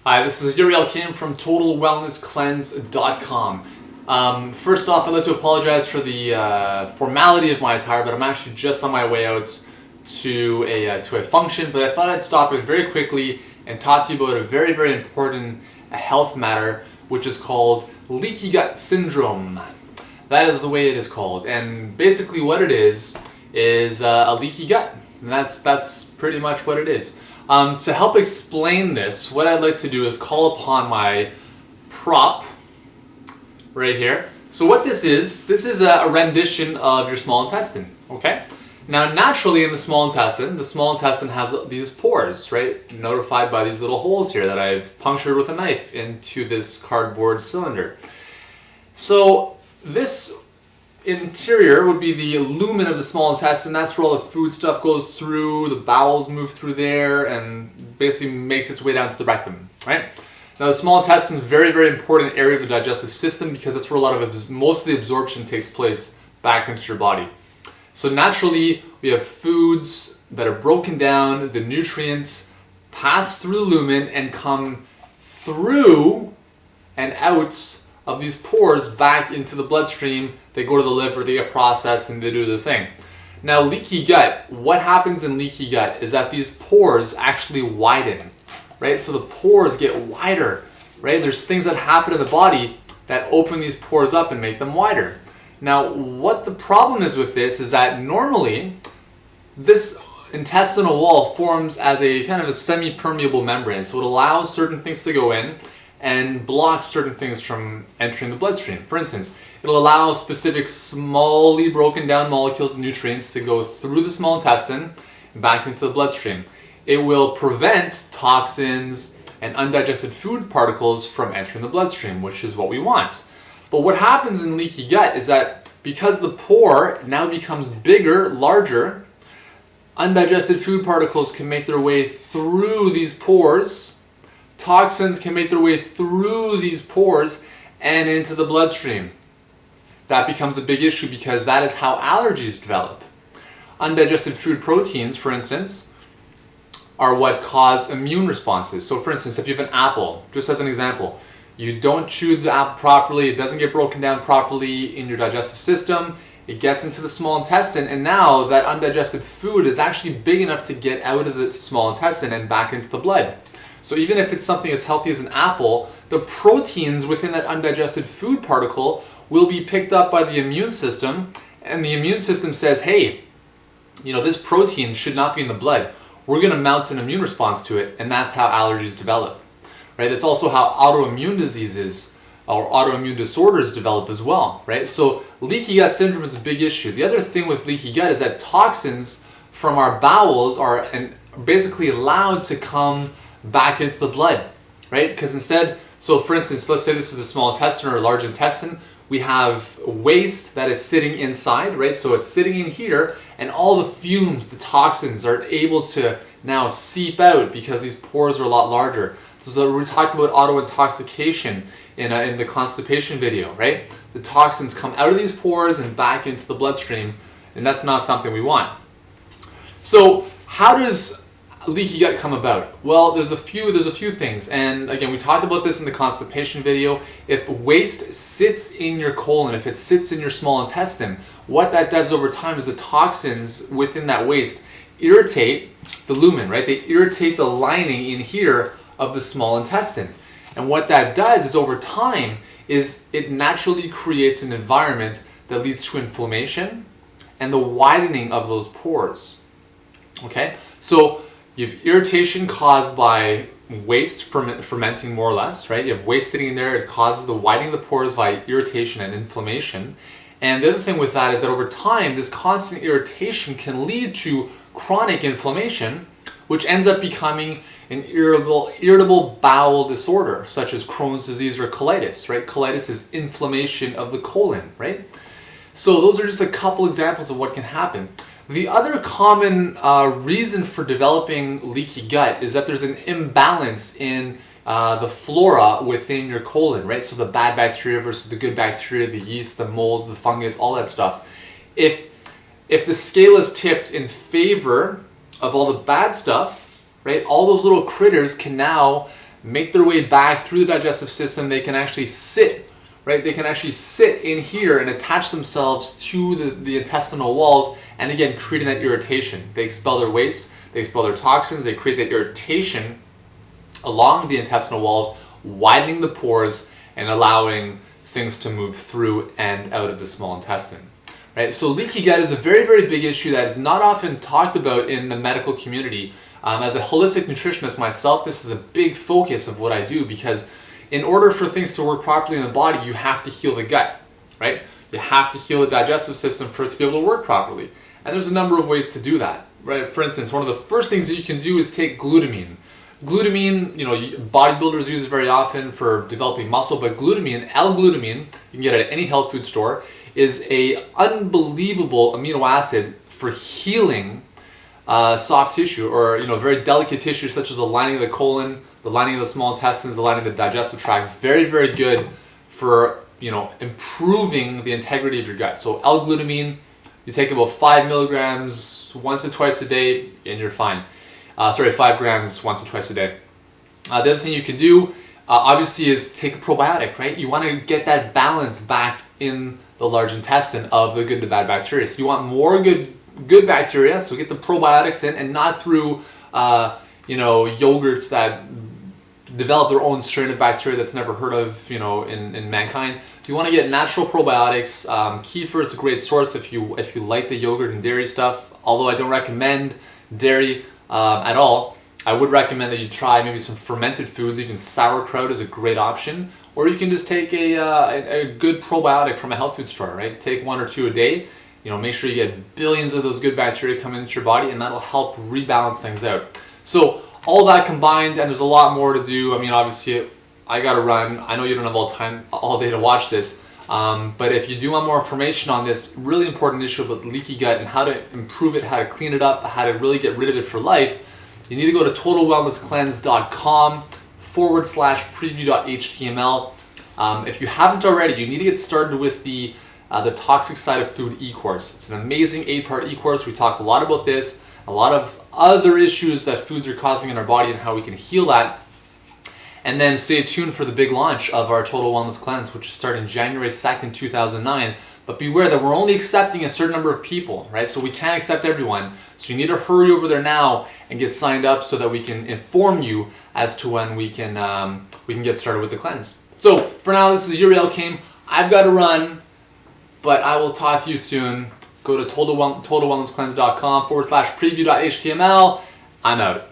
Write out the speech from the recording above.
Hi, this is Yuri Elkaim from TotalWellnessCleanse.com. First off, I'd like to apologize for the formality of my attire, but I'm actually just on my way out to a function. But I thought I'd stop in very quickly and talk to you about a very, very important health matter, which is called leaky gut syndrome. That is the way it is called, and basically what it is a leaky gut, and that's pretty much what it is. To help explain this, what I'd like to do is call upon my prop right here. So what this is a rendition of your small intestine, okay? Now naturally in the small intestine has these pores, right? Notified by these little holes here that I've punctured with a knife into this cardboard cylinder. So this interior would be the lumen of the small intestine. That's where all the food stuff goes through, the bowels move through there, and basically makes its way down to the rectum, right? Now the small intestine is a very, very important area of the digestive system because that's where a lot of most of the absorption takes place back into your body. So naturally, we have foods that are broken down, the nutrients pass through the lumen and come through and out of these pores back into the bloodstream. They go to the liver, they get processed, and they do the thing. Now leaky gut, what happens in leaky gut is that these pores actually widen, right? So the pores get wider, right? There's things that happen in the body that open these pores up and make them wider. Now what the problem is with this is that normally this intestinal wall forms as a kind of a semi-permeable membrane, so it allows certain things to go in and blocks certain things from entering the bloodstream. For instance, it'll allow specific smallly broken down molecules and nutrients to go through the small intestine and back into the bloodstream. It will prevent toxins and undigested food particles from entering the bloodstream, which is what we want. But what happens in leaky gut is that because the pore now becomes bigger, larger, undigested food particles can make their way through these pores. Toxins can make their way through these pores and into the bloodstream. That becomes a big issue because that is how allergies develop. Undigested food proteins, for instance, are what cause immune responses. So for instance, if you have an apple, just as an example, you don't chew the apple properly, it doesn't get broken down properly in your digestive system, it gets into the small intestine, and now that undigested food is actually big enough to get out of the small intestine and back into the blood. So even if it's something as healthy as an apple, the proteins within that undigested food particle will be picked up by the immune system, and the immune system says, hey, this protein should not be in the blood. We're going to mount an immune response to it, and that's how allergies develop. Right? That's also how autoimmune diseases or autoimmune disorders develop as well. Right? So leaky gut syndrome is a big issue. The other thing with leaky gut is that toxins from our bowels are basically allowed to come back into the blood, right? Because so for instance, let's say this is the small intestine or large intestine, we have waste that is sitting inside, right? So it's sitting in here, and all the fumes, the toxins are able to now seep out because these pores are a lot larger. So we talked about auto-intoxication in the constipation video, right? The toxins come out of these pores and back into the bloodstream, and that's not something we want. So how does leaky gut come about? Well, there's a few things, and again, we talked about this in the constipation video. If waste sits in your colon, if it sits in your small intestine, what that does over time is the toxins within that waste irritate the lumen, right? They irritate the lining in here of the small intestine, and what that does is over time is it naturally creates an environment that leads to inflammation and the widening of those pores. Okay, so you have irritation caused by waste fermenting more or less, right? You have waste sitting in there, it causes the widening of the pores by irritation and inflammation. And the other thing with that is that over time, this constant irritation can lead to chronic inflammation, which ends up becoming an irritable bowel disorder, such as Crohn's disease or colitis, right? Colitis is inflammation of the colon, right? So those are just a couple examples of what can happen. The other common reason for developing leaky gut is that there's an imbalance in the flora within your colon, right? So the bad bacteria versus the good bacteria, the yeast, the molds, the fungus, all that stuff. If the scale is tipped in favor of all the bad stuff, right, all those little critters can now make their way back through the digestive system. They can actually sit, right? They can actually sit in here and attach themselves to the intestinal walls, and again, creating that irritation. They expel their waste, they expel their toxins, they create that irritation along the intestinal walls, widening the pores and allowing things to move through and out of the small intestine. Right? So leaky gut is a very, very big issue that is not often talked about in the medical community. As a holistic nutritionist myself, this is a big focus of what I do, because in order for things to work properly in the body, you have to heal the gut, right? You have to heal the digestive system for it to be able to work properly. And there's a number of ways to do that, right? For instance, one of the first things that you can do is take glutamine. Glutamine, you know, bodybuilders use it very often for developing muscle, but glutamine, L-glutamine, you can get it at any health food store, is a unbelievable amino acid for healing soft tissue, or very delicate tissue such as the lining of the colon, the lining of the small intestines, the lining of the digestive tract. Very, very good for improving the integrity of your gut. So L-glutamine, you take about 5 milligrams once or twice a day, and you're fine. 5 grams once or twice a day. The other thing you can do, obviously, is take a probiotic, right? You want to get that balance back in the large intestine of the good to bad bacteria. So you want more good bacteria, so get the probiotics in, and not through yogurts that develop their own strain of bacteria that's never heard of in mankind. You want to get natural probiotics. Kefir is a great source if you like the yogurt and dairy stuff, although I don't recommend dairy at all. I would recommend that you try maybe some fermented foods. Even sauerkraut is a great option, or you can just take a good probiotic from a health food store, right? Take 1 or 2 a day. Make sure you get billions of those good bacteria coming into your body, and that'll help rebalance things out. So all that combined, and there's a lot more to do. I mean, obviously, I gotta run. I know you don't have all day to watch this, but if you do want more information on this really important issue about leaky gut and how to improve it, how to clean it up, how to really get rid of it for life, you need to go to totalwellnesscleanse.com/preview.html. If you haven't already, you need to get started with the toxic side of food e-course. It's an amazing 8-part e-course. We talk a lot about this, a lot of other issues that foods are causing in our body and how we can heal that. And then stay tuned for the big launch of our Total Wellness Cleanse, which is starting January 2nd, 2009. But beware that we're only accepting a certain number of people, right? So we can't accept everyone. So you need to hurry over there now and get signed up so that we can inform you as to when we can get started with the cleanse. So for now, this is Yuri Elkaim. I've got to run, but I will talk to you soon. Go to totalwellnesscleanse.com/preview.html. I'm out.